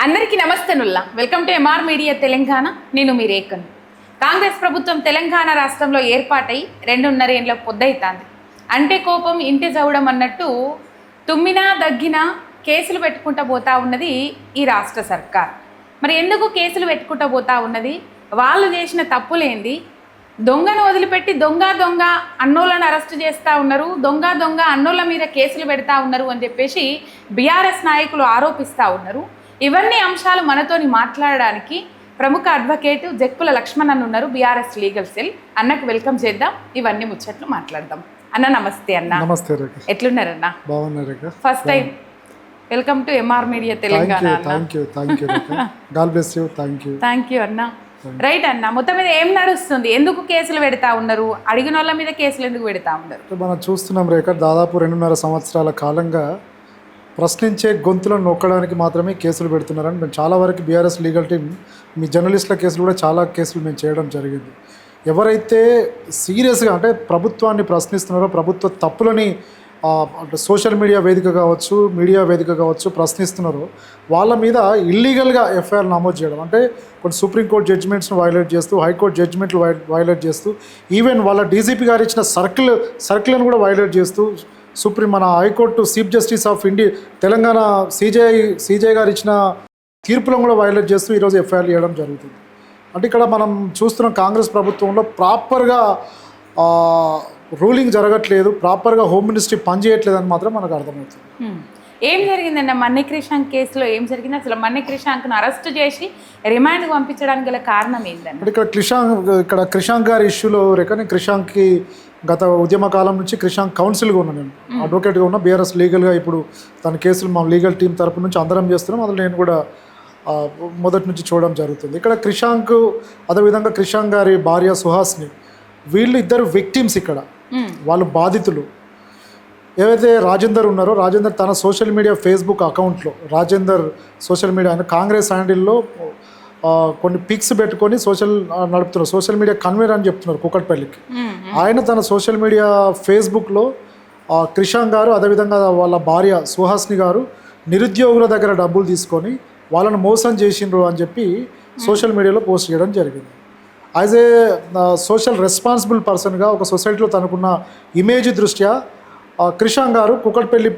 అందరికీ నమస్తేనుల్లా. Welcome to MR media Telangana. నేను మీ రేఖను. కాంగ్రెస్ ప్రభుత్వం తెలంగాణ రాష్ట్రంలో ఏర్పాటై 2.5 ఏళ్ల పొద్దైతాంది. అంటే కోపం ఇంటి చవడం అన్నట్టు తుమ్మినా దగ్గినా కేసులు పెట్టుకుంటూ పోతా ఉన్నది ఈ రాష్ట్ర సర్కార్. మరి ఎందుకు కేసులు పెట్టుకుంటూ పోతా ఉన్నది? వాళ్ళు చేసిన తప్పులేంది? దొంగను వదిలిపెట్టి దొంగ అన్నోళ్ళను అరెస్ట్ చేస్తూ ఉన్నారు, దొంగ అన్నోళ్ళ మీద కేసులు పెడతా ఉన్నారు అని చెప్పేసి బీఆర్ఎస్ నాయకులు ఆరోపిస్తూ ఉన్నారు. ఇవన్నీ అంశాలు మనతోని మాట్లాడడానికి ప్రముఖ అడ్వకేట్ జక్కుల లక్ష్మణ్ అన్న ఉన్నారు, బీఆర్ఎస్ లీగల్ సెల్. అన్నకు వెల్కమ్ చేద్దాం, ఇవన్నీ ముచ్చట్లు మాట్లాడదాం. అన్న నమస్తే. అన్న నమస్తే రేఖ. ఎట్లున్నారన్న? బాగున్నారు Rekha. First time welcome to MR media Telangana. Thank you God bless you. Thank you అన్న. రైట్ అన్న, మొత్తం మీద ఏం నడుస్తుంది? ఎందుకు కేసులు పెడతా ఉన్నారు? అడిగిన వాళ్ళ మీద కేసులు ఎందుకు పెడతా ఉన్నారు? మనం చూస్తున్నాం రేఖ, దాదాపు 2.5 సంవత్సరాల కాలంగా ప్రశ్నించే గొంతులను నొక్కడానికి మాత్రమే కేసులు పెడుతున్నారని మేము చాలా వరకు బీఆర్ఎస్ లీగల్ టీం, మీ జర్నలిస్టుల కేసులు కూడా చాలా కేసులు మేము చేయడం జరిగింది. ఎవరైతే సీరియస్గా అంటే ప్రభుత్వాన్ని ప్రశ్నిస్తున్నారో, ప్రభుత్వ తప్పులని అంటే సోషల్ మీడియా వేదిక కావచ్చు, మీడియా వేదిక కావచ్చు ప్రశ్నిస్తున్నారో వాళ్ళ మీద ఇల్లీగల్గా ఎఫ్ఐఆర్ నమోదు చేయడం, అంటే కొన్ని సుప్రీంకోర్టు జడ్జిమెంట్స్ను వైలేట్ చేస్తూ, హైకోర్టు జడ్జిమెంట్లు వైలేట్ చేస్తూ, ఈవెన్ వాళ్ళ డీజీపీ గారు ఇచ్చిన సర్కిల్ను కూడా వైలేట్ చేస్తూ, మన high court chief justice of India Telangana CJ గారు ఇచ్చిన తీర్పులను కూడా వైలేట్ చేస్తూ ఈరోజు ఎఫ్ఐఆర్ చేయడం జరుగుతుంది. అంటే ఇక్కడ మనం చూస్తున్నాం కాంగ్రెస్ ప్రభుత్వంలో ప్రాపర్గా రూలింగ్ జరగట్లేదు, ప్రాపర్గా హోమ్ మినిస్ట్రీ పనిచేయట్లేదు అని మాత్రం మనకు అర్థమవుతుంది. ఏం జరిగిందన్న మన్నె క్రిషాంక్ కేసులో? ఏం జరిగింది అసలు? మన్నె క్రిషాంక్ను అరెస్ట్ చేసి రిమాండ్కి పంపించడానికి గల కారణం ఏంటంటే, ఇక్కడ క్రిషాంక్ గారి ఇష్యూలో రేఖని, క్రిషాంక్కి గత ఉద్యమ కాలం నుంచి క్రిషాంక్ కౌన్సిల్గా ఉన్నా, నేను అడ్వకేట్గా ఉన్నా, బీఆర్ఎస్ లీగల్గా ఇప్పుడు తన కేసులు మా లీగల్ టీం తరపు నుంచి అందరం చేస్తున్నాం. అందులో నేను కూడా మొదటి నుంచి చూడడం జరుగుతుంది. ఇక్కడ క్రిషాంక్, అదేవిధంగా క్రిషాంక్ గారి భార్య సుహాస్ని, వీళ్ళు ఇద్దరు విక్టిమ్స్. ఇక్కడ వాళ్ళు బాధితులు. ఏవైతే రాజేందర్ ఉన్నారో, రాజేందర్ తన సోషల్ మీడియా ఫేస్బుక్ అకౌంట్లో, రాజేందర్ సోషల్ మీడియా ఆయన కాంగ్రెస్ హ్యాండిల్లో కొన్ని పిక్స్ పెట్టుకొని నడుపుతున్నారు. సోషల్ మీడియా కన్వీనర్ అని చెప్తున్నారు కూకట్పల్లికి. ఆయన తన సోషల్ మీడియా ఫేస్బుక్లో క్రిషాంక్ గారు, అదేవిధంగా వాళ్ళ భార్య సుహాస్ని గారు నిరుద్యోగుల దగ్గర డబ్బులు తీసుకొని వాళ్ళని మోసం చేసిండ్రు అని చెప్పి సోషల్ మీడియాలో పోస్ట్ చేయడం జరిగింది. యాజ్ ఏ సోషల్ రెస్పాన్సిబుల్ పర్సన్గా ఒక సొసైటీలో తనకున్న ఇమేజ్ దృష్ట్యా క్రిషాంక్ గారు కుక్కట్పల్లి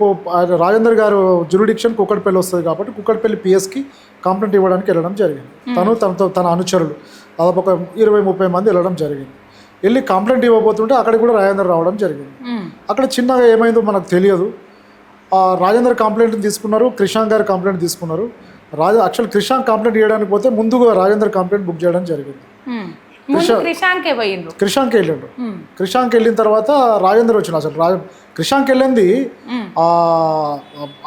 రాజేందర్ గారు జ్యూరిడిక్షన్ కుక్కట్పల్లి వస్తుంది కాబట్టి కుక్కట్పల్లి పిఎస్కి కంప్లైంట్ ఇవ్వడానికి వెళ్ళడం జరిగింది. తన అనుచరులు దాదాపు ఒక 20-30 మంది వెళ్ళడం జరిగింది. వెళ్ళి కంప్లైంట్ ఇవ్వబోతుంటే అక్కడికి కూడా రాజేందర్ రావడం జరిగింది. అక్కడ చిన్నగా ఏమైందో మనకు తెలియదు. రాజేందర్ కంప్లైంట్ తీసుకున్నారు, క్రిషాంక్ గారు కంప్లైంట్ తీసుకున్నారు. యాక్చువల్ క్రిషాంక్ కంప్లైంట్ చేయడానికి పోతే ముందుగా రాజేందర్ కంప్లైంట్ బుక్ చేయడం జరిగింది. క్రిషాంక్ వెళ్ళిండు. క్రిషాంక్ వెళ్ళిన తర్వాత రాజేందర్ వచ్చిన. అసలు క్రిషాంక్ వెళ్ళింది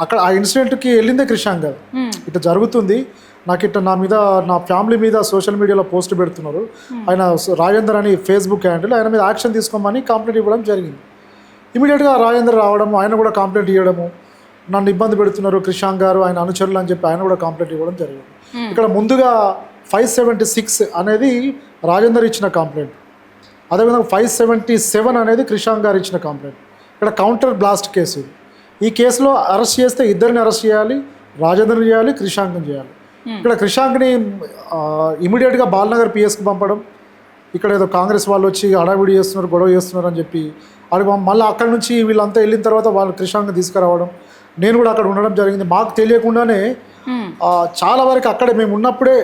అక్కడ ఆ ఇన్సిడెంట్కి వెళ్ళిందే క్రిషాంక్ గారు. ఇట్లా జరుగుతుంది నాకు, ఇట్లా నా మీద, నా ఫ్యామిలీ మీద సోషల్ మీడియాలో పోస్ట్ పెడుతున్నారు, ఆయన రాజేందర్ అని ఫేస్బుక్ హ్యాండిల్, ఆయన మీద యాక్షన్ తీసుకోమని కంప్లైంట్ ఇవ్వడం జరిగింది. ఇమీడియట్గా రాజేందర్ రావడము, ఆయన కూడా కంప్లైంట్ ఇవ్వడము, నన్ను ఇబ్బంది పెడుతున్నారు క్రిషాంక్ గారు, ఆయన అనుచరులు అని చెప్పి ఆయన కూడా కంప్లైంట్ ఇవ్వడం జరిగింది. ఇక్కడ ముందుగా 576 అనేది రాజేందర్ ఇచ్చిన కంప్లైంట్, అదేవిధంగా 577 అనేది క్రిషాంక్ గారు ఇచ్చిన కంప్లైంట్. ఇక్కడ కౌంటర్ బ్లాస్ట్ కేసు. ఈ కేసులో అరెస్ట్ చేస్తే ఇద్దరిని అరెస్ట్ చేయాలి, రాజేందర్ని చేయాలి, క్రిషాంక్ని చేయాలి. ఇక్కడ క్రిషాంక్ని ఇమీడియట్గా బాలనగర్ పిఎస్కి పంపడం, ఇక్కడ ఏదో కాంగ్రెస్ వాళ్ళు వచ్చి హడావిడి చేస్తున్నారు, గొడవ చేస్తున్నారు అని చెప్పి మళ్ళీ అక్కడ నుంచి వీళ్ళంతా వెళ్ళిన తర్వాత వాళ్ళు క్రిషాంక్ని తీసుకురావడం, నేను కూడా అక్కడ ఉండడం జరిగింది. మాకు తెలియకుండానే చాలా వరకు అక్కడే మేము ఉన్నప్పుడే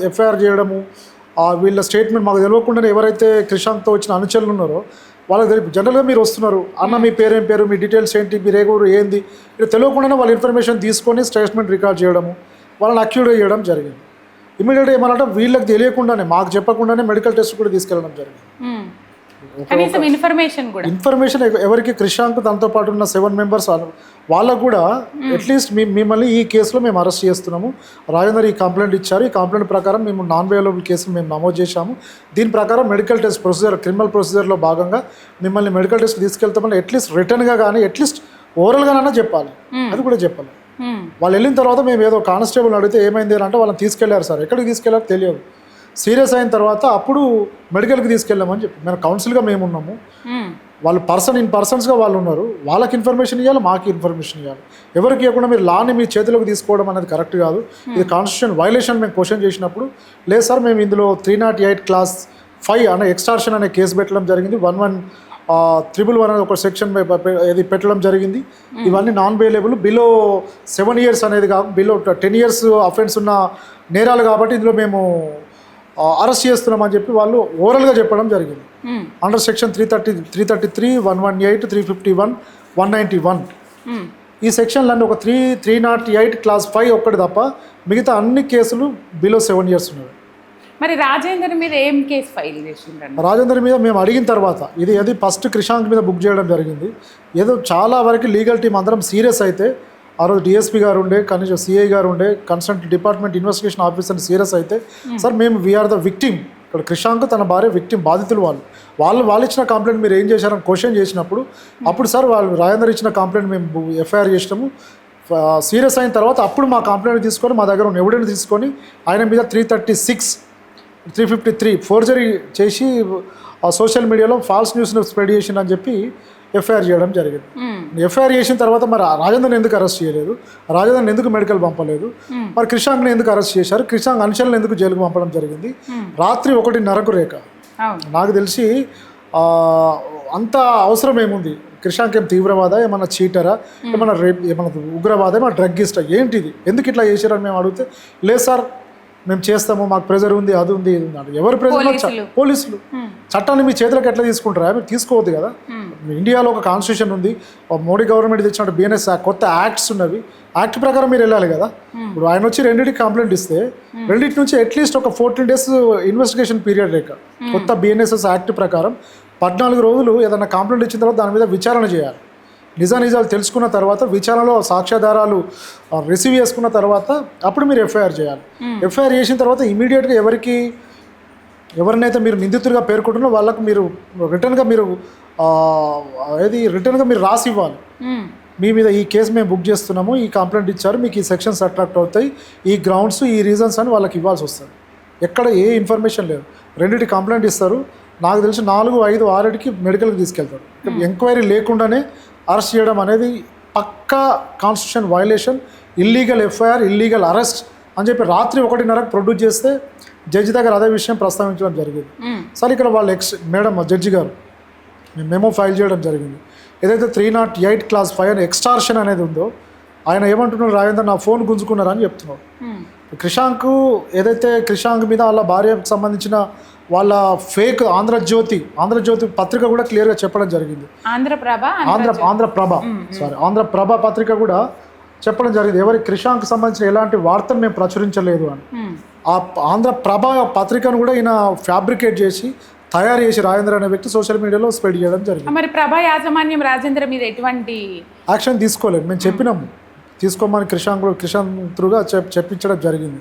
ఎఫ్ఐఆర్ చేయడము, వీళ్ళ స్టేట్మెంట్ మాకు తెలియకుండానే ఎవరైతే క్రిషాంక్తో వచ్చిన అనుచరులు ఉన్నారో వాళ్ళకి తెలియదు. జనరల్గా మీరు వస్తున్నారు అన్న, మీ పేరేం పేరు, మీ డీటెయిల్స్ ఏంటి, మీరు ఎవరు ఏంది, ఇది తెలియకుండానే వాళ్ళ ఇన్ఫర్మేషన్ తీసుకొని స్టేట్మెంట్ రికార్డ్ చేయడము, వాళ్ళని అక్యూడ్ చేయడం జరిగింది. ఇమీడియట్గా ఏమన్నా వీళ్ళకి తెలియకుండానే, మాకు చెప్పకుండానే మెడికల్ టెస్ట్ కూడా తీసుకెళ్ళడం జరిగింది. ఇన్ఫర్మేషన్ ఎవరికి, క్రిషాంక్ తనతో పాటు ఉన్న 7 మెంబర్స్ వాళ్ళకు కూడా అట్లీస్ట్ మిమ్మల్ని ఈ కేసులో మేము అరెస్ట్ చేస్తున్నాము, రాజేందర్ ఈ కంప్లైంట్ ఇచ్చారు, ఈ కంప్లైంట్ ప్రకారం మేము నాన్ వేలబుల్ కేసులు మేము నమోదు చేశాము, దీని ప్రకారం మెడికల్ టెస్ట్ ప్రొసీజర్, క్రిమినల్ ప్రొసీజర్లో భాగంగా మిమ్మల్ని మెడికల్ టెస్ట్ తీసుకెళ్తామని అట్లీస్ట్ రిటర్న్గా కానీ అట్లీస్ట్ ఓవరాల్గానైనా చెప్పాలి. అది కూడా చెప్పాలి. వాళ్ళు వెళ్ళిన తర్వాత మేము ఏదో కానిస్టేబుల్ అడిగితే ఏమైంది అంటే వాళ్ళని తీసుకెళ్లారు సార్, ఎక్కడికి తీసుకెళ్లారో తెలియదు. సీరియస్ అయిన తర్వాత అప్పుడు మెడికల్కి తీసుకెళ్ళామని చెప్పి మేము కౌన్సిల్గా మేము ఉన్నాము. వాళ్ళు పర్సన్స్గా వాళ్ళు ఉన్నారు, వాళ్ళకి ఇన్ఫర్మేషన్ ఇవ్వాలి, మాకు ఇన్ఫర్మేషన్ ఇవ్వాలి. ఎవరికి ఇవ్వకుండా మీరు లాని మీ చేతిలోకి తీసుకోవడం అనేది కరెక్ట్ కాదు. ఇది కాన్స్టిట్యూషన్ వైలేషన్ మేము క్వశ్చన్ చేసినప్పుడు, లేదు సార్ మేము ఇందులో 308 Class 5 అనే ఎక్స్టార్షన్ అనే కేసు పెట్టడం జరిగింది, 1111 అనేది ఒక సెక్షన్ ఇది పెట్టడం జరిగింది. ఇవన్నీ నాన్ బెయిలబుల్, బిలో 7 years అనేది కాదు, బిలో 10 years అఫెన్స్ ఉన్న నేరాలు కాబట్టి ఇందులో మేము అరెస్ట్ చేస్తున్నామని చెప్పి వాళ్ళు ఓవరాల్గా చెప్పడం జరిగింది. అండర్ సెక్షన్ 333, 118, 351, 191 ఈ సెక్షన్లన్నీ ఒక 308 Class 5 ఒక్కటి తప్ప మిగతా అన్ని కేసులు బిలో 7 years ఉన్నాయి. మరి రాజేందర్ మీద ఏం కేసు ఫైల్ చేసిండ్రండి? రాజేందర్ మీద మేము అడిగిన తర్వాత ఇది ఫస్ట్ క్రిషాంక్ మీద బుక్ చేయడం జరిగింది. ఏదో చాలా వరకు లీగల్ టీం అందరం సీరియస్ అయితే, ఆ రోజు డిఎస్పీ గారు ఉండే, కనీసం సిఐ గారు ఉండే, concern department investigation officer serious అయితే, సార్ మేము వీఆర్ ద విక్టిమ్, ఇక్కడ క్రిషాంక్ తన భార్య విక్టిమ్, బాధితులు వాళ్ళు ఇచ్చిన కంప్లైంట్ మీరు ఏం చేశారని క్వశ్చన్ చేసినప్పుడు, అప్పుడు సార్ వాళ్ళు రాజేందర్ ఇచ్చిన కంప్లైంట్ మేము ఎఫ్ఐఆర్ చేసినాము, సీరియస్ అయిన తర్వాత అప్పుడు మా కంప్లైంట్ తీసుకొని మా దగ్గర ఉన్న ఎవిడెన్స్ తీసుకొని ఆయన మీద 336, 353 ఫోర్జరీ చేసి సోషల్ మీడియాలో ఫాల్స్ న్యూస్ను స్ప్రెడ్ చేసింది అని చెప్పి ఎఫ్ఐఆర్ చేయడం జరిగింది. ఎఫ్ఐఆర్ చేసిన తర్వాత మరి రాజేందర్ని ఎందుకు అరెస్ట్ చేయలేదు, రాజేందర్ని ఎందుకు మెడికల్ పంపలేదు, మరి క్రిషాంక్ని ఎందుకు అరెస్ట్ చేశారు, క్రిషాంక్ అనుచరులను ఎందుకు జైలుకు పంపడం జరిగింది? రాత్రి 1:30 రేఖ నాకు తెలిసి అంత అవసరం ఏముంది? క్రిషాంక్ ఏం తీవ్రవాద, ఏమన్నా చీటరా, ఏమన్నా రేప్, ఏమన్నా ఉగ్రవాద, ఏమన్నా డ్రగ్గిస్టా, ఏంటిది, ఎందుకు ఇట్లా చేశారని మేము అడిగితే, లేదు సార్ మేము చేస్తాము, మాకు ప్రెజర్ ఉంది, అది ఉంది, ఇది ఉంది. ఎవరు ప్రెజర్? పోలీసులు. చట్టాన్ని మీ చేతులకు ఎట్లా తీసుకుంటారా? మీరు తీసుకోవద్దు కదా. ఇండియాలో ఒక కాన్స్టిట్యూషన్ ఉంది, మోడీ గవర్నమెంట్ తెచ్చినట్టు బిఎన్ఎస్ కొత్త యాక్ట్స్ ఉన్నవి, యాక్ట్ ప్రకారం మీరు వెళ్ళాలి కదా. ఇప్పుడు ఆయన వచ్చి రెండింటికి కంప్లైంట్ ఇస్తే రెండింటి నుంచి అట్లీస్ట్ ఒక 14 days ఇన్వెస్టిగేషన్ పీరియడ్ లేక, కొత్త బిఎన్ఎస్ఎస్ యాక్ట్ ప్రకారం 14 రోజులు ఏదైనా కంప్లైంట్ ఇచ్చిన తర్వాత దాని మీద విచారణ చేయాలి. నిజాలు తెలుసుకున్న తర్వాత, విచారణలో సాక్ష్యాధారాలు రిసీవ్ చేసుకున్న తర్వాత అప్పుడు మీరు ఎఫ్ఐఆర్ చేయాలి. ఎఫ్ఐఆర్ చేసిన తర్వాత ఇమీడియట్గా ఎవరినైతే మీరు నిందితుడిగా పేర్కొంటున్నారో వాళ్ళకు మీరు రిటర్న్గా మీరు రాసి ఇవ్వాలి. మీ మీద ఈ కేసు మేము బుక్ చేస్తున్నాము, ఈ కంప్లైంట్ ఇచ్చారు, మీకు ఈ సెక్షన్స్ అట్రాక్ట్ అవుతాయి, ఈ గ్రౌండ్స్, ఈ రీజన్స్ అని వాళ్ళకి ఇవ్వాల్సి వస్తుంది. ఎక్కడ ఏ ఇన్ఫర్మేషన్ లేదు, రెండింటి కంప్లైంట్ ఇస్తారు. నాకు తెలిసి 4, 5, 6కి మెడికల్కి తీసుకెళ్తారు. ఎంక్వైరీ లేకుండానే అరెస్ట్ చేయడం అనేది పక్కా constitution violation, illegal FIR, illegal arrest అని చెప్పి రాత్రి 1:30కి ప్రొడ్యూస్ చేస్తే జడ్జి దగ్గర అదే విషయం ప్రస్తావించడం జరిగింది. సార్ ఇక్కడ వాళ్ళు మేడం జడ్జి గారు మెమో ఫైల్ చేయడం జరిగింది. ఏదైతే 308 Class 5 అని ఎక్స్టార్షన్ అనేది ఉందో, ఆయన ఏమంటున్నారు, రాజేందర్ నా ఫోన్ గుంజుకున్నారని చెప్తున్నారు. క్రిషాంక్ మీద వాళ్ళ భార్యకు సంబంధించిన వాళ్ళ ఫేక్ ఆంధ్రజ్యోతి పత్రిక కూడా క్లియర్గా చెప్పడం జరిగింది. ఆంధ్రప్రభ పత్రిక కూడా చెప్పడం జరిగింది, ఎవరి క్రిషాంక్ సంబంధించిన ఎలాంటి వార్తను మేము ప్రచురించలేదు అని. ఆ ఆంధ్రప్రభ పత్రికను కూడా ఈయన ఫ్యాబ్రికేట్ చేసి తయారు చేసి రాజేంద్ర అనే వ్యక్తి సోషల్ మీడియాలో స్ప్రెడ్ చేయడం జరిగింది. మరి ప్రభా యాజమాన్యం రాజేంద్ర మీద ఎటువంటి యాక్షన్ తీసుకోలేదు. మేము చెప్పినాము తీసుకోమని క్రిషాంక్ త్రూగా చెప్పించడం జరిగింది.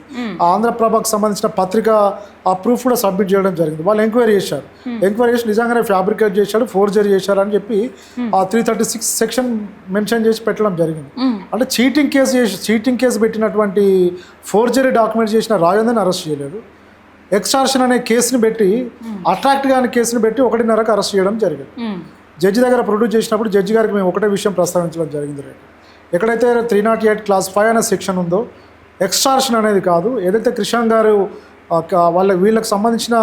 ఆంధ్రప్రభకు సంబంధించిన పత్రిక ఆ ప్రూఫ్ కూడా సబ్మిట్ చేయడం జరిగింది. వాళ్ళు ఎంక్వైరీ చేశారు. ఎంక్వైరీ చేసి నిజంగానే ఫ్యాబ్రికేట్ చేశాడు, ఫోర్జరీ చేశారు అని చెప్పి ఆ 336 సెక్షన్ మెన్షన్ చేసి పెట్టడం జరిగింది. అంటే చీటింగ్ కేసు పెట్టినటువంటి ఫోర్జరీ డాక్యుమెంట్ చేసిన రాజేందర్ని అరెస్ట్ చేయలేదు. ఎక్స్టార్షన్ అనే కేసుని పెట్టి, అట్రాక్ట్ కాని కేసుని పెట్టి 1:30కి అరెస్ట్ చేయడం జరిగింది. జడ్జి దగ్గర ప్రొడ్యూస్ చేసినప్పుడు జడ్జి గారికి మేము ఒకటే విషయం ప్రస్తావించడం జరిగింది. ఎక్కడైతే 308 Class 5 అనే సెక్షన్ ఉందో, ఎక్స్టార్షన్ అనేది కాదు. ఏదైతే క్రిషాంక్ గారు వీళ్ళకి సంబంధించిన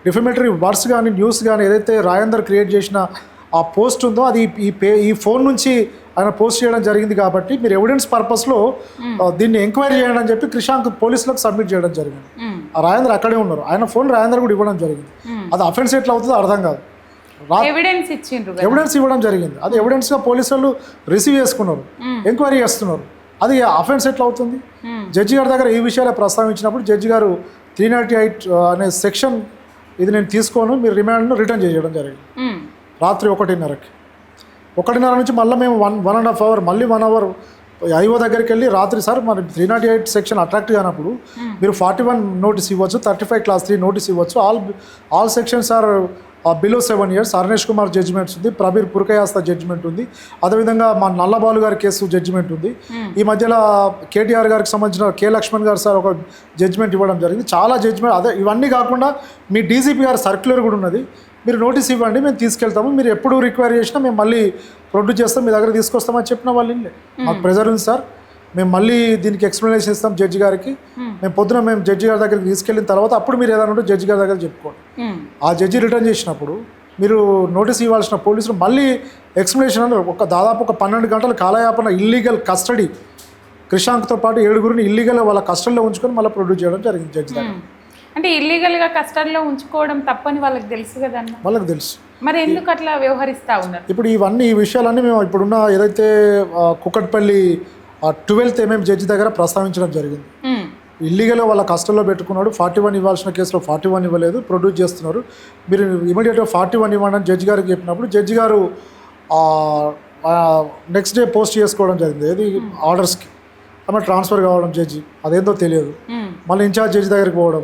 డిఫమేటరీ వర్డ్స్ కానీ న్యూస్ కానీ ఏదైతే రాజేందర్ క్రియేట్ చేసిన ఆ పోస్ట్ ఉందో, అది ఈ ఫోన్ నుంచి ఆయన పోస్ట్ చేయడం జరిగింది. కాబట్టి మీరు ఎవిడెన్స్ పర్పస్లో దీన్ని ఎంక్వైరీ చేయండి అని చెప్పి క్రిషాంక్ పోలీసులకు సబ్మిట్ చేయడం జరిగింది. రాజేందర్ అక్కడే ఉన్నారు. ఆయన ఫోన్ రాజేందర్ కూడా ఇవ్వడం జరిగింది. అది అఫెన్స్ ఎట్లా అవుతుందో అర్థం కాదు. ఎవిడెన్స్ ఇవ్వడం జరిగింది. అది ఎవిడెన్స్గా పోలీసు వాళ్ళు రిసీవ్ చేసుకున్నారు, ఎంక్వైరీ చేస్తున్నారు. అది అఫెన్స్ ఎట్లా అవుతుంది? జడ్జి గారి దగ్గర ఈ విషయాలే ప్రస్తావించినప్పుడు జడ్జి గారు 308 అనే సెక్షన్ ఇది నేను తీసుకోను, మీరు రిమాండ్ను రిటర్న్ చేయడం జరిగింది. రాత్రి 1:30 నుంచి మళ్ళీ మేము 1.5 hour మళ్ళీ 1 hour ఐఓ దగ్గరికి వెళ్ళి రాత్రి సార్ మరి 308 సెక్షన్ అట్రాక్ట్ కానప్పుడు మీరు 41 నోటీస్ ఇవ్వచ్చు, 35 Class 3 నోటీస్ ఇవ్వచ్చు. All sections are below 7 years. Arunesh Kumar judgments ఉంది, ప్రబీర్ పురకయాస్త జడ్జిమెంట్ ఉంది, అదేవిధంగా మా నల్లబాలు గారి కేసు జడ్జిమెంట్ ఉంది. ఈ మధ్యలో కేటీఆర్ గారికి సంబంధించిన కే లక్ష్మణ్ గారు సార్ ఒక జడ్జిమెంట్ ఇవ్వడం జరిగింది. చాలా జడ్జిమెంట్ ఇవన్నీ కాకుండా మీ డీజీపీ గారి సర్క్యులర్ కూడా ఉన్నది. మీరు నోటీస్ ఇవ్వండి, మేము తీసుకెళ్తాము, మీరు ఎప్పుడు రిక్వైర్ చేసినా మేము మళ్ళీ ప్రొడ్యూస్ చేస్తాం, మీ దగ్గర తీసుకొస్తామని చెప్పిన వాళ్ళు మాకు ప్రెజర్ ఉంది సార్, మేము మళ్ళీ దీనికి ఎక్స్ప్లెనేషన్ ఇస్తాం జడ్జి గారికి, మేము పొద్దున మేము జడ్జి గారి దగ్గరికి తీసుకెళ్ళిన తర్వాత అప్పుడు మీరు ఏదైనా ఉంటే జడ్జి గారి దగ్గర చెప్పుకోండి. ఆ జడ్జి రిటర్న్ చేసినప్పుడు మీరు నోటీస్ ఇవ్వాల్సిన పోలీసులు మళ్ళీ ఎక్స్ప్లెనేషన్ అని దాదాపు ఒక 12 గంటల కాలయాపన ఇల్లీగల్ కస్టడీ క్రిషాంక్తో పాటు 7గురిని ఇల్లీగల్ వాళ్ళ కస్టడీలో ఉంచుకొని మళ్ళీ ప్రొడ్యూస్ చేయడం జరిగింది జడ్జి దగ్గర. అంటే ఇల్లీగల్గా కస్టడీలో ఉంచుకోవడం తప్పని వాళ్ళకి తెలుసు కదన్న. వాళ్ళకి తెలుసు, మరి ఎందుకు అట్లా వ్యవహరిస్తూ ఉన్నారు? ఇప్పుడు ఈ విషయాలన్నీ మేము ఇప్పుడున్న ఏదైతే కుకట్పల్లి 12th MM జడ్జి దగ్గర ప్రస్తావించడం జరిగింది. ఇల్లీగల్గా వాళ్ళ కస్టడీలో పెట్టుకున్నాడు, 41 ఇవ్వాల్సిన కేసులో 41 ఇవ్వలేదు, ప్రొడ్యూస్ చేస్తున్నారు, మీరు ఇమీడియట్గా 41 ఇవ్వండి అని జడ్జి గారికి చెప్పినప్పుడు జడ్జి గారు నెక్స్ట్ డే పోస్ట్ చేసుకోవడం జరిగింది. ఏది ఆర్డర్స్కి ఆమె ట్రాన్స్ఫర్ కావడం జడ్జి అదేందో తెలియదు, మళ్ళీ ఇన్ఛార్జ్ జడ్జి దగ్గరికి పోవడం,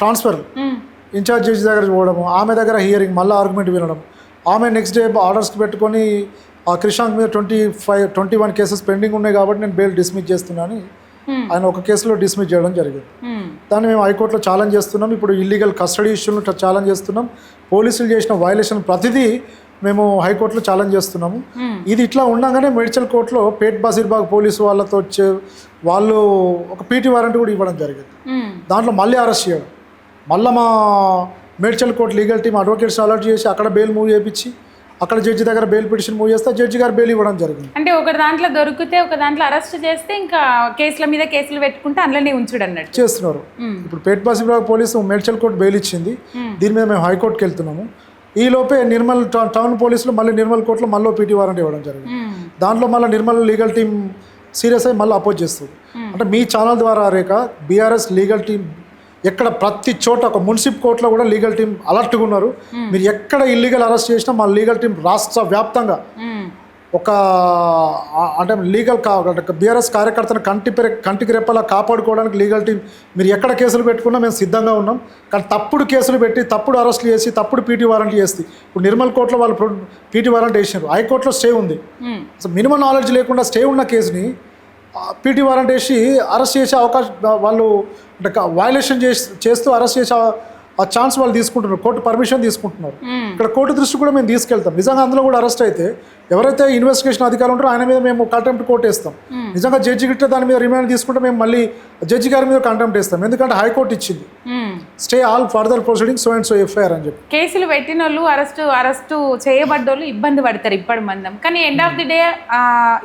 ట్రాన్స్ఫర్ ఇన్ఛార్జ్ జడ్జి దగ్గరికి పోవడం, ఆమె దగ్గర హియరింగ్ మళ్ళీ ఆర్గ్యుమెంట్ వినడం, ఆమె నెక్స్ట్ డే ఆర్డర్స్కి పెట్టుకొని ఆ క్రిషాంక్ మీద 21 కేసెస్ పెండింగ్ ఉన్నాయి కాబట్టి నేను బెయిల్ డిస్మిస్ చేస్తున్నాను, ఆయన ఒక కేసులో డిస్మిస్ చేయడం జరిగింది. దాన్ని మేము హైకోర్టులో ఛాలెంజ్ చేస్తున్నాం, ఇప్పుడు ఇల్లీగల్ కస్టడీ ఇష్యూను ఛాలెంజ్ చేస్తున్నాం, పోలీసులు చేసిన వైలేషన్ ప్రతిదీ మేము హైకోర్టులో ఛాలెంజ్ చేస్తున్నాము. ఇది ఇట్లా ఉండగానే మేడ్చల్ కోర్టులో పేట్ బసీర్బాగ్ పోలీసు వాళ్ళతో వాళ్ళు ఒక పీటీ వారెంట్ కూడా ఇవ్వడం జరిగింది. దాంట్లో మళ్ళీ అరెస్ట్ చేయడం, మళ్ళీ మా Medchal court legal team advocates alert చేసి అక్కడ బెయిల్ మూవ్ చేయించి అక్కడ జడ్జి దగ్గర బెయిల్ పిటిషన్ మూవ్ చేస్తే జడ్జి గారు బెయిల్ ఇవ్వడం జరిగింది. అంటే ఒక దాంట్లో దొరికితే ఒక దాంట్లో అరెస్ట్ చేస్తే ఇంకా కేసుల మీద కేసులు పెట్టుకుంటే అందులోనే ఉంచుడు అన్నట్టు చేస్తున్నారు. ఇప్పుడు పేట్ Basheerbagh police Medchal court bail ఇచ్చింది, దీని మీద మేము హైకోర్టుకి వెళ్తున్నాము. ఈ లోపే నిర్మల్ టౌన్ పోలీసులు మళ్ళీ నిర్మల్ కోర్టులో మళ్ళీ పీటీ వారెంట్ ఇవ్వడం జరిగింది. దాంట్లో మళ్ళీ నిర్మల్ లీగల్ టీం సీరియస్ అయ్యి మళ్ళీ అపోజ్ చేస్తుంది. అంటే మీ ఛానల్ ద్వారా రేఖ బీఆర్ఎస్ లీగల్ టీం ఎక్కడ ప్రతి చోట ఒక మున్సిపల్ కోర్టులో కూడా లీగల్ టీం అలర్ట్గా ఉన్నారు. మీరు ఎక్కడ ఇల్లీగల్ అరెస్ట్ చేసినా మా లీగల్ టీం రాష్ట్ర వ్యాప్తంగా ఒక అంటే లీగల్ బీఆర్ఎస్ కార్యకర్తను కంటికి రెప్పలా కాపాడుకోవడానికి లీగల్ టీం మీరు ఎక్కడ కేసులు పెట్టుకున్నా మేము సిద్ధంగా ఉన్నాం. కానీ తప్పుడు కేసులు పెట్టి తప్పుడు అరెస్టులు చేసి తప్పుడు పీటీ వారెంట్లు చేసి ఇప్పుడు నిర్మల్ కోర్టులో వాళ్ళు పీటీ వారెంట్ వేసినారు, హైకోర్టులో స్టే ఉంది. అసలు మినిమం నాలెడ్జ్ లేకుండా స్టే ఉన్న కేసుని పీటీ వారెంట్ వేసి అరెస్ట్ చేసే అవకాశం వాళ్ళు అంటే వయలేషన్ చేస్తూ అరెస్ట్ చేసే ఆ ఛాన్స్ వాళ్ళు తీసుకుంటున్నారు, కోర్టు పర్మిషన్ తీసుకుంటున్నారు. ఇక్కడ కోర్టు దృష్టి కూడా మేము తీసుకెళ్తాం. నిజంగా అందులో కూడా అరెస్ట్ అయితే ఎవరైతే ఇన్వెస్టిగేషన్ అధికారులు ఉంటారో ఆయన మీద మేము కంటెంప్ట్ కోర్టు వేస్తాం. నిజంగా జడ్జి గిట్టే దాని మీద రిమాండ్ తీసుకుంటే మేము మళ్ళీ జడ్జి గారి మీద కంటెంప్ట్ వేస్తాం, ఎందుకంటే హైకోర్టు ఇచ్చింది stay all further proceeding so and so FIR అని చెప్పి. కేసులు పెట్టిన వాళ్ళు అరెస్టు చేయబడ్డోళ్ళు ఇబ్బంది పడతారు ఇప్పటి మందం, కానీ ఎండ్ ఆఫ్ ది డే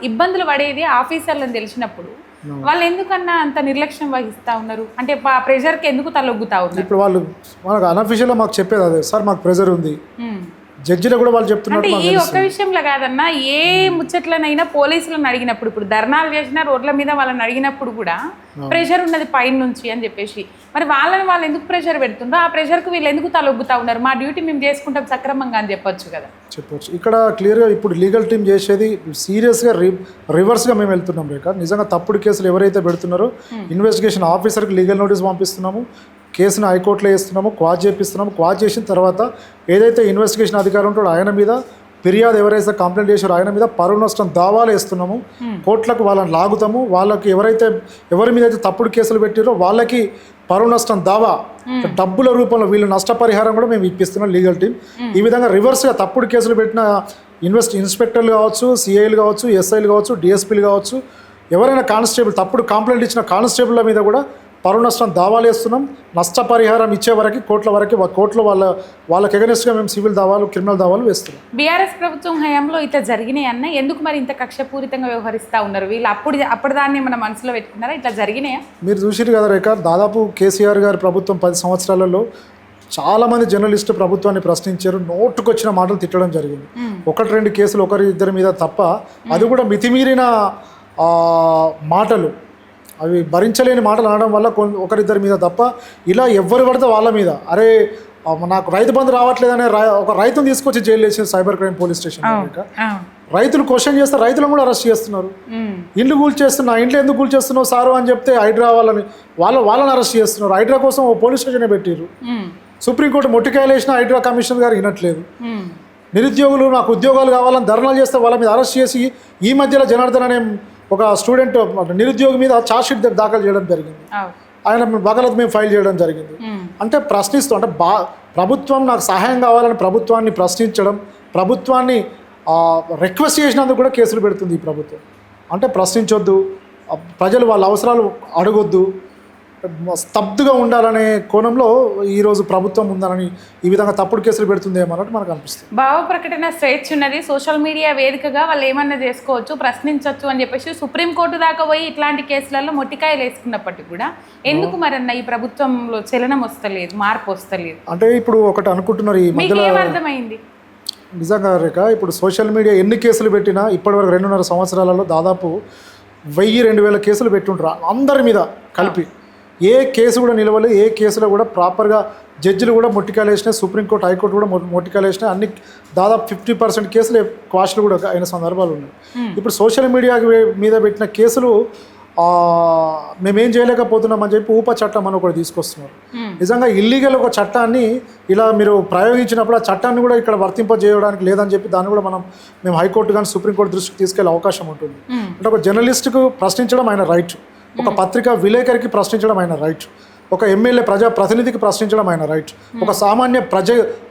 ఇబ్బందులు పడేది ఆఫీసర్లను తెలిసినప్పుడు వాళ్ళు ఎందుకన్నా అంత నిర్లక్ష్యం వహిస్తూ ఉన్నారు, అంటే ప్రెషర్కి ఎందుకు తలొగ్గుతా ఉన్నారు? ఇప్పుడు వాళ్ళు మనకు అనఫిషియల్గా మాకు చెప్పేది అదే సార్, మాకు ప్రెషర్ ఉంది, జడ్జిలో కూడా వాళ్ళు చెప్తున్నారు. అంటే ఈ ఒక్క విషయంలో కాదన్నా, ఏ ముచ్చట్లనైనా పోలీసులను అడిగినప్పుడు, ఇప్పుడు ధర్నాలు చేసిన రోడ్ల మీద వాళ్ళని అడిగినప్పుడు కూడా ప్రెషర్ ఉన్నది పైన నుంచి అని చెప్పేసి, మరి వాళ్ళు ఎందుకు ప్రెషర్ పెడుతుండ్రో ఆ ప్రెషర్కు వీళ్ళు ఎందుకు తలొగ్గుతా ఉన్నారు? మా డ్యూటీ మేము చేసుకుంటాం సక్రమంగా అని చెప్పొచ్చు కదా. చెప్పొచ్చు. ఇక్కడ క్లియర్గా ఇప్పుడు లీగల్ టీం చేసేది సీరియస్గా రివర్స్గా మేము వెళ్తున్నాం రేఖ. నిజంగా తప్పుడు కేసులు ఎవరైతే పెడుతున్నారో ఇన్వెస్టిగేషన్ ఆఫీసర్కి లీగల్ నోటీస్ పంపిస్తున్నాము, కేసును హైకోర్టులో వేస్తున్నాము, క్వాజ్ చేపిస్తున్నాము. క్వాజ్ చేసిన తర్వాత ఏదైతే ఇన్వెస్టిగేషన్ అధికారి ఉంటాడో ఆయన మీద ఫిర్యాదు ఎవరైతే కంప్లైంట్ చేశారో ఆయన మీద పరువు నష్టం దావాలు వేస్తున్నాము, కోర్టులకు వాళ్ళని లాగుతాము. వాళ్ళకి ఎవరి మీద అయితే తప్పుడు కేసులు పెట్టారో వాళ్ళకి పరువు నష్టం దావా డబ్బుల రూపంలో వీళ్ళు నష్టపరిహారం కూడా మేము ఇప్పిస్తున్నాం లీగల్ టీం. ఈ విధంగా రివర్స్గా తప్పుడు కేసులు పెట్టిన ఇన్స్పెక్టర్లు కావచ్చు, సిఐలు కావచ్చు, ఎస్ఐలు కావచ్చు, డిఎస్పీలు కావచ్చు, ఎవరైనా కానిస్టేబుల్ తప్పుడు కంప్లైంట్ ఇచ్చిన కానిస్టేబుల్ల మీద కూడా పరువు నష్టం దావాలు వేస్తున్నాం. నష్టపరిహారం ఇచ్చే వరకు కోర్టులో వాళ్ళకి ఎగనెస్ట్గా మేము సివిల్ దావాలు, క్రిమినల్ దావాలు వేస్తున్నాం. బీఆర్ఎస్ ప్రభుత్వం హయాంలో ఇట్లా జరిగినాయి అన్న, ఎందుకు మరి ఇంత కక్షపూరితంగా వ్యవహరిస్తూ ఉన్నారు వీళ్ళు? అప్పుడు దాన్ని మన మనసులో పెట్టుకున్నారా? ఇట్లా జరిగినాయా? మీరు చూసిరు కదా రేఖ, దాదాపు కేసీఆర్ గారి ప్రభుత్వం 10 సంవత్సరాలలో చాలామంది జర్నలిస్టు ప్రభుత్వాన్ని ప్రశ్నించారు, నోటుకొచ్చిన మాటలు తిట్టడం జరిగింది. 1-2 కేసులు 1-2 మీద తప్ప, అది కూడా మితిమీరిన మాటలు, అవి భరించలేని మాటలు అనడం వల్ల 1-2 మీద తప్ప ఇలా ఎవరు పడితే వాళ్ళ మీద, అరే నాకు రైతు బంధు రావట్లేదనే ఒక రైతును తీసుకొచ్చి జైలు వేసిన సైబర్ క్రైమ్ పోలీస్ స్టేషన్. రైతులు క్వశ్చన్ చేస్తే రైతులను కూడా అరెస్ట్ చేస్తున్నారు. ఇండ్లు కూల్చేస్తున్నా, ఇంట్లో ఎందుకు కూల్చేస్తున్నావు సారు అని చెప్తే హైడ్రా వాళ్ళని అరెస్ట్ చేస్తున్నారు. హైడ్రా కోసం ఓ పోలీస్ స్టేషన్ పెట్టారు. సుప్రీంకోర్టు మొట్టికాయలు వేసిన హైడ్రా కమిషనర్ గారు వినట్లేదు. నిరుద్యోగులు నాకు ఉద్యోగాలు కావాలని ధర్నాలు చేస్తే వాళ్ళ మీద అరెస్ట్ చేసి ఈ మధ్యలో జనార్దన్ అనే ఒక స్టూడెంట్ నిరుద్యోగి మీద ఛార్జ్ షీట్ దాఖలు చేయడం జరిగింది. ఆయన వకాలత్ మేము ఫైల్ చేయడం జరిగింది. అంటే ప్రశ్నిస్తూ అంటే ప్రభుత్వం నాకు సహాయం కావాలని ప్రభుత్వాన్ని ప్రశ్నించడం, ప్రభుత్వాన్ని రిక్వెస్ట్ చేసినందుకు కూడా కేసులు పెడుతుంది ఈ ప్రభుత్వం. అంటే ప్రశ్నించొద్దు, ప్రజలు వాళ్ళ అవసరాలు అడగొద్దు, స్తబ్దుగా ఉండాలనే కోణంలో ఈరోజు ప్రభుత్వం ఉందని ఈ విధంగా తప్పుడు కేసులు పెడుతుందేమో అన్నట్టు మనకు అనిపిస్తుంది. భావ ప్రకటన స్వేచ్ఛ ఉన్నది, సోషల్ మీడియా వేదికగా వాళ్ళు ఏమన్నా చేసుకోవచ్చు, ప్రశ్నించవచ్చు అని చెప్పేసి సుప్రీంకోర్టు దాకా పోయి ఇట్లాంటి కేసులలో మొట్టికాయలు వేసుకున్నప్పటికీ కూడా ఎందుకు మరన్నా ఈ ప్రభుత్వంలో చలనం వస్తలేదు, మార్పు వస్తలేదు? అంటే ఇప్పుడు ఒకటి అనుకుంటున్నారు ఈ మధ్యలో, అర్థమైంది నిజంగా రేఖ, ఇప్పుడు సోషల్ మీడియా ఎన్ని కేసులు పెట్టినా ఇప్పటివరకు 2.5 సంవత్సరాలలో దాదాపు 1000-2000 కేసులు పెట్టుంటారు అందరి మీద కలిపి. ఏ కేసు కూడా నిలవలే, ఏ కేసులో కూడా ప్రాపర్గా జడ్జిలు కూడా మొట్టికాయలు వేసినాయి, సుప్రీంకోర్టు హైకోర్టు కూడా మొట్టికాయలు వేసినాయి. అన్ని దాదాపు 50% కేసులు క్వాష్లు కూడా అయిన సందర్భాలు ఉన్నాయి. ఇప్పుడు సోషల్ మీడియా మీద పెట్టిన కేసులు మేమేం చేయలేకపోతున్నామని చెప్పి ఊప చట్టం అని ఒకటి తీసుకొస్తున్నారు. నిజంగా ఇల్లీగల్ ఒక చట్టాన్ని ఇలా మీరు ప్రయోగించినప్పుడు ఆ చట్టాన్ని కూడా ఇక్కడ వర్తింపజేయడానికి లేదని చెప్పి దాన్ని కూడా మేము హైకోర్టు కానీ సుప్రీంకోర్టు దృష్టికి తీసుకెళ్లే అవకాశం ఉంటుంది. అంటే ఒక జర్నలిస్ట్కు ప్రశ్నించడం ఆయన రైట్, ఒక పత్రికా విలేకరికి ప్రశ్నించడం ఆయన రైట్, ఒక ఎమ్మెల్యే ప్రతినిధికి ప్రశ్నించడం ఆయన రైట్, ఒక సామాన్య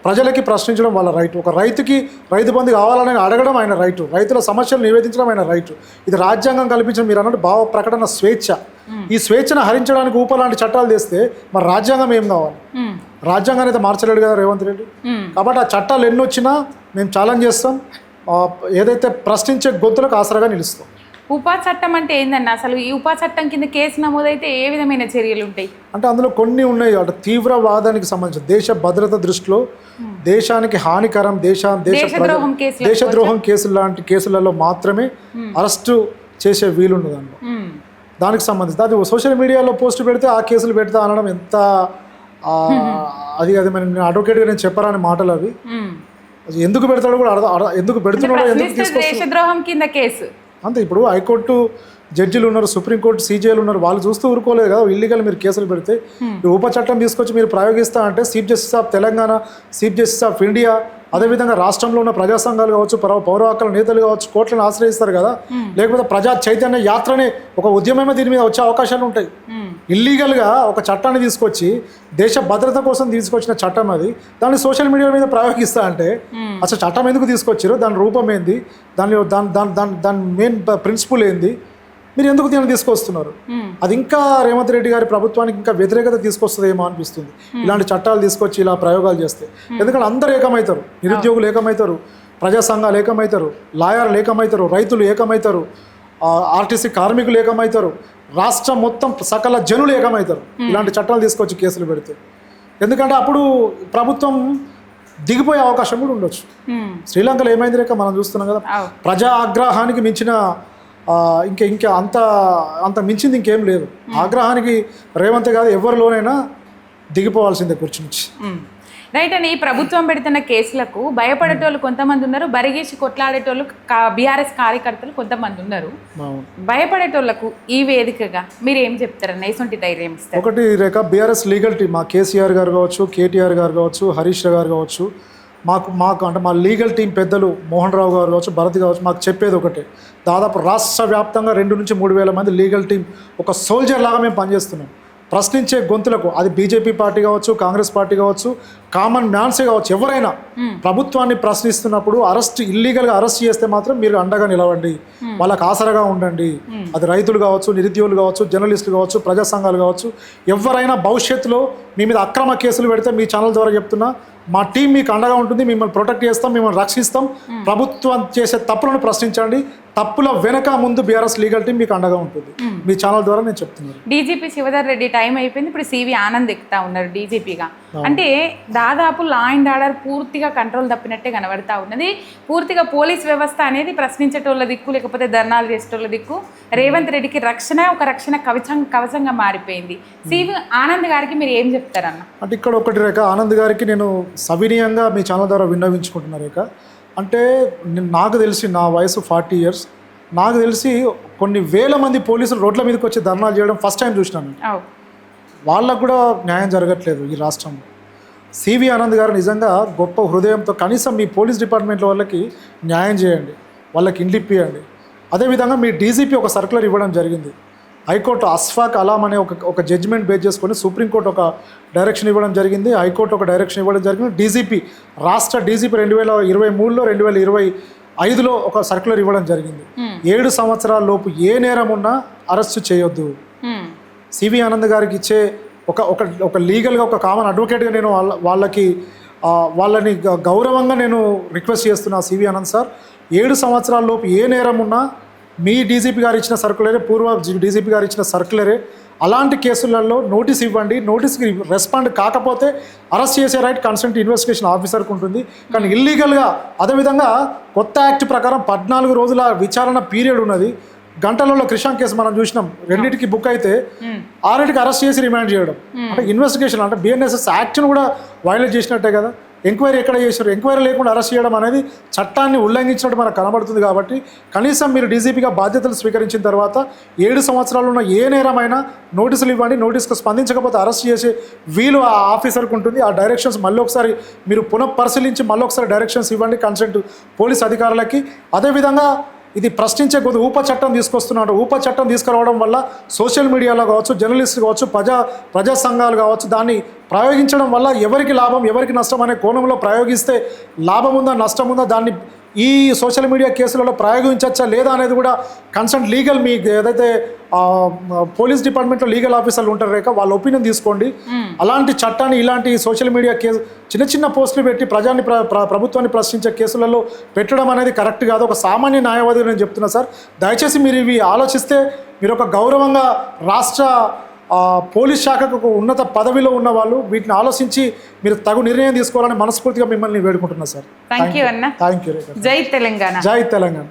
ప్రజలకి ప్రశ్నించడం వాళ్ళ రైట్, ఒక రైతుకి రైతు బంధు కావాలని అడగడం ఆయన రైట్, రైతుల సమస్యలు నివేదించడం ఆయన రైట్. ఇది రాజ్యాంగం కల్పించిన మీరు అన్నట్టు భావ ప్రకటన స్వేచ్ఛ. ఈ స్వేచ్ఛను హరించడానికి ఊపలాంటి చట్టాలు తెస్తే మరి రాజ్యాంగం ఏం కావాలి? రాజ్యాంగాన్ని అయితే మార్చలేడు కదా రేవంత్ రెడ్డి. కాబట్టి ఆ చట్టాలు ఎన్ని వచ్చినా మేము ఛాలెంజ్ చేస్తాం, ఏదైతే ప్రశ్నించే గొంతులకు ఆసరాగా నిలుస్తాం. ఉపా చట్టం అంటే ఏందన్న? అసలు ఈ ఉపా చట్టం కింద కేసు నమోదైతే ఏ విధమైన చర్యలు ఉంటాయి? అంటే అందులో కొన్ని ఉన్నాయి. అంటే తీవ్రవాదానికి సంబంధించి దేశ భద్రత దృష్టిలో దేశానికి హానికరం, దేశద్రోహం కేసులు లాంటి కేసులలో మాత్రమే అరెస్టు చేసే వీలుండదు దానిలో. దానికి సంబంధించి అది సోషల్ మీడియాలో పోస్ట్ పెడితే ఆ కేసులు పెడతా అనడం ఎంత అది నేను అడ్వకేట్గా నేను చెప్పరాని మాటలు అవి. ఎందుకు పెడతాడో కూడా ఎందుకు పెడుతున్నాడో, ఎందుకు తీసుకొస్తాడో. దేశద్రోహం కింద కేసు అంతే. ఇప్పుడు హైకోర్టు జడ్జిలు ఉన్నారు, సుప్రీంకోర్టు సీజేలు ఉన్నారు, వాళ్ళు చూస్తూ ఊరుకోలేదు కదా. ఇల్లీగల్ మీరు కేసులు పెడితే ఉప చట్టం తీసుకొచ్చి మీరు ప్రయోగిస్తా అంటే chief justice of Telangana, chief justice of India, అదేవిధంగా రాష్ట్రంలో ఉన్న ప్రజా సంఘాలు కావచ్చు, పౌర హక్కుల నేతలు కావచ్చు కోర్టులను ఆశ్రయిస్తారు కదా. లేకపోతే ప్రజా చైతన్య యాత్రనే ఒక ఉద్యమమే దీని మీద వచ్చే అవకాశాలు ఉంటాయి. ఇల్లీగల్గా ఒక చట్టాన్ని తీసుకొచ్చి దేశ భద్రత కోసం తీసుకొచ్చిన చట్టం అది, దాన్ని సోషల్ మీడియా మీద ప్రయోగిస్తా అంటే అసలు చట్టం ఎందుకు తీసుకొచ్చారో, దాని రూపం ఏంది, దాని మెయిన్ ప్రిన్సిపల్ ఏంది, మీరు ఎందుకు దీన్ని తీసుకొస్తున్నారు? అది ఇంకా రేవంత్ రెడ్డి గారి ప్రభుత్వానికి ఇంకా వ్యతిరేకత తీసుకొస్తుందేమో అనిపిస్తుంది ఇలాంటి చట్టాలు తీసుకొచ్చి ఇలా ప్రయోగాలు చేస్తే. ఎందుకంటే అందరూ ఏకమవుతారు, నిరుద్యోగులు ఏకమవుతారు, ప్రజా సంఘాలు ఏకమవుతారు, లాయర్లు ఏకమవుతారు, రైతులు ఏకమవుతారు, ఆర్టీసీ కార్మికులు ఏకమవుతారు, రాష్ట్రం మొత్తం సకల జనులు ఏకమవుతారు ఇలాంటి చట్టాలు తీసుకొచ్చి కేసులు పెడితే. ఎందుకంటే అప్పుడు ప్రభుత్వం దిగిపోయే అవకాశం కూడా ఉండొచ్చు. శ్రీలంకలో ఏమైంది రేక మనం చూస్తున్నాం కదా. ప్రజా ఆగ్రహానికి మించిన ఇంకా అంత మించింది ఇంకేం లేదు. ఆగ్రహానికి రేవంత్ కాదు ఎవరిలోనైనా దిగిపోవాల్సిందే కూర్చుని. రైట్ అని ఈ ప్రభుత్వం పెడుతున్న కేసులకు భయపడేటోళ్ళు కొంతమంది ఉన్నారు, బరిగేసి కొట్లాడేటోళ్ళు బీఆర్ఎస్ కార్యకర్తలు కొంతమంది ఉన్నారు. భయపడేటోళ్లకు ఈ వేదికగా మీరు ఏం చెప్తారన్న? ఇటువంటి ధైర్యం ఇస్తారు? ఒకటి రేఖ, బీఆర్ఎస్ లీగల్ టీమ్, మా కేసీఆర్ గారు కావచ్చు, కేటీఆర్ గారు కావచ్చు, హరీష్ రావు గారు కావచ్చు, మాకు అంటే మా లీగల్ టీం పెద్దలు మోహన్ రావు గారు కావచ్చు, భరత్ కావచ్చు, మాకు చెప్పేది ఒకటే. దాదాపు రాష్ట్ర వ్యాప్తంగా 2,000 నుంచి 3,000 మంది లీగల్ టీం ఒక సోల్జర్ లాగా మేము పనిచేస్తున్నాం. ప్రశ్నించే గొంతులకు, అది బీజేపీ పార్టీ కావచ్చు, కాంగ్రెస్ పార్టీ కావచ్చు, కామన్ మ్యాన్సే కావచ్చు, ఎవరైనా ప్రభుత్వాన్ని ప్రశ్నిస్తున్నప్పుడు ఇల్లీగల్గా అరెస్ట్ చేస్తే మాత్రం మీరు అండగా నిలవండి, వాళ్ళకి ఆసరగా ఉండండి. అది రైతులు కావచ్చు, నిరుద్యోగులు కావచ్చు, జర్నలిస్టులు కావచ్చు, ప్రజా సంఘాలు కావచ్చు, ఎవరైనా భవిష్యత్తులో మీ మీద అక్రమ కేసులు పెడితే మీ ఛానల్ ద్వారా చెప్తున్నా, మా టీం మీకు అండగా ఉంటుంది, మిమ్మల్ని ప్రొటెక్ట్ చేస్తాం, మిమ్మల్ని రక్షిస్తాం. ప్రభుత్వం చేసే తప్పులను ప్రశ్నించండి, తప్పుల వెనక ముందు బీఆర్ఎస్ లీగల్ టీం మీకు అండగా ఉంటుంది. మీ ఛానల్ ద్వారా నేను చెప్తున్నాను. డీజీపీ శివధర్ రెడ్డి టైం అయిపోయింది, ఇప్పుడు సివి ఆనంద్ ఎక్కుతా ఉన్నారు డీజీపీగా. అంటే దాదాపు లా అండ్ ఆర్డర్ పూర్తిగా కంట్రోల్ తప్పినట్టే కనబడతా ఉన్నది. పూర్తిగా పోలీస్ వ్యవస్థ అనేది ప్రశ్నించేటోళ్ళ దిక్కు, లేకపోతే ధర్నాలు చేసేటోళ్ళ దిక్కు. రేవంత్ రెడ్డికి ఒక రక్షణ కవచంగా మారిపోయింది. సివి ఆనంద్ గారికి మీరు ఏం చెప్తారన్న? అంటే ఇక్కడ ఒకటి రేఖ, ఆనంద్ గారికి నేను సవినీయంగా మీ ఛానల్ ద్వారా విన్నవించుకుంటున్నా రేఖ. అంటే నాకు తెలిసి, నా వయసు 40 years, నాకు తెలిసి కొన్ని వేల మంది పోలీసులు రోడ్ల మీదకి వచ్చి ధర్నాలు చేయడం ఫస్ట్ టైం చూసినాను. వాళ్ళకు కూడా న్యాయం జరగట్లేదు ఈ రాష్ట్రంలో. సివి ఆనంద్ గారు నిజంగా గొప్ప హృదయంతో కనీసం మీ పోలీస్ డిపార్ట్మెంట్లో వాళ్ళకి న్యాయం చేయండి, వాళ్ళకి ఇండ్లు ఇప్పియండి. అదేవిధంగా మీ డీజీపీ ఒక సర్క్యులర్ ఇవ్వడం జరిగింది, హైకోర్టు అస్ఫాక్ అలాం అనే ఒక జడ్జిమెంట్ బేస్ చేసుకొని సుప్రీంకోర్టు ఒక డైరెక్షన్ ఇవ్వడం జరిగింది, హైకోర్టు ఒక డైరెక్షన్ ఇవ్వడం జరిగింది. డీజీపీ రాష్ట్ర డీజీపీ 2023లో 2025లో ఒక సర్క్యులర్ ఇవ్వడం జరిగింది. 7 సంవత్సరాల లోపు ఏ నేరం ఉన్నా అరెస్టు చేయొద్దు. సివి ఆనంద్ గారికి ఇచ్చే ఒక లీగల్గా ఒక కామన్ అడ్వకేట్గా నేను వాళ్ళని గౌరవంగా నేను రిక్వెస్ట్ చేస్తున్నా. సివి ఆనంద్ సార్, 7 సంవత్సరాల లోపు ఏ నేరం ఉన్నా మీ డీజీపీ గారు ఇచ్చిన సర్కులరే, పూర్వ డీజీపీ గారు ఇచ్చిన సర్కులరే, అలాంటి కేసులలో నోటీస్ ఇవ్వండి. నోటీస్కి రెస్పాండ్ కాకపోతే అరెస్ట్ చేసే రైట్ కన్సర్న్ ఇన్వెస్టిగేషన్ ఆఫీసర్కి ఉంటుంది. కానీ ఇల్లీగల్గా అదేవిధంగా కొత్త యాక్ట్ ప్రకారం 14 రోజుల విచారణ పీరియడ్ ఉన్నది. గంటలలో క్రిషాంక్ కేసు మనం చూసినాం, 2కి బుక్ అయితే 6కి అరెస్ట్ చేసి రిమాండ్ చేయడం అంటే ఇన్వెస్టిగేషన్ అంటే బిఎన్ఎస్ఎస్ యాక్ట్ను కూడా వైలేట్ చేసినట్టే కదా. ఎంక్వైరీ ఎక్కడ చేశారు? ఎంక్వైరీ లేకుండా అరెస్ట్ చేయడం అనేది చట్టాన్ని ఉల్లంఘించినట్టు మనకు కనబడుతుంది. కాబట్టి కనీసం మీరు డీజీపీగా బాధ్యతలు స్వీకరించిన తర్వాత 7 సంవత్సరాలు ఉన్న ఏ నేరమైనా నోటీసులు ఇవ్వండి. నోటీస్కు స్పందించకపోతే అరెస్ట్ చేసే వీలు ఆ ఆఫీసర్కి ఉంటుంది. ఆ డైరెక్షన్స్ మళ్ళీ ఒకసారి మీరు పునఃపరిశీలించి మళ్ళీ ఒకసారి డైరెక్షన్స్ ఇవ్వండి కన్సర్న్ పోలీస్ అధికారులకి. అదేవిధంగా ఇది ప్రశ్నించే కొద్ది ఊప చట్టం తీసుకొస్తున్నాడు. ఊప చట్టం తీసుకురావడం వల్ల సోషల్ మీడియాలో కావచ్చు, జర్నలిస్టులు కావచ్చు, ప్రజా సంఘాలు కావచ్చు, దాన్ని ప్రయోగించడం వల్ల ఎవరికి లాభం ఎవరికి నష్టం అనే కోణంలో ప్రయోగిస్తే లాభం ఉందా నష్టం ఉందా, దాన్ని ఈ సోషల్ మీడియా కేసులలో ప్రయోగించచ్చా లేదా అనేది కూడా కన్సర్న్ లీగల్ మీ ఏదైతే పోలీస్ డిపార్ట్మెంట్లో లీగల్ ఆఫీసర్లు ఉంటారు రేఖ, వాళ్ళ ఒపీనియన్ తీసుకోండి. అలాంటి చట్టాన్ని ఇలాంటి సోషల్ మీడియా కేసు చిన్న పోస్టులు పెట్టి ప్రభుత్వాన్ని ప్రశ్నించే కేసులలో పెట్టడం అనేది కరెక్ట్ కాదు. ఒక సామాన్య న్యాయవాదిగా నేను చెప్తున్నా సార్, దయచేసి మీరు ఇవి ఆలోచిస్తే మీరు ఒక గౌరవంగా రాష్ట్ర పోలీస్ శాఖకు ఒక ఉన్నత పదవిలో ఉన్న వాళ్ళు వీటిని ఆలోచించి మీరు తగు నిర్ణయం తీసుకోవాలని మనస్ఫూర్తిగా మిమ్మల్ని వేడుకుంటున్నా సార్. థ్యాంక్ యూ అన్న. Thank you. జై తెలంగాణ. జై తెలంగాణ.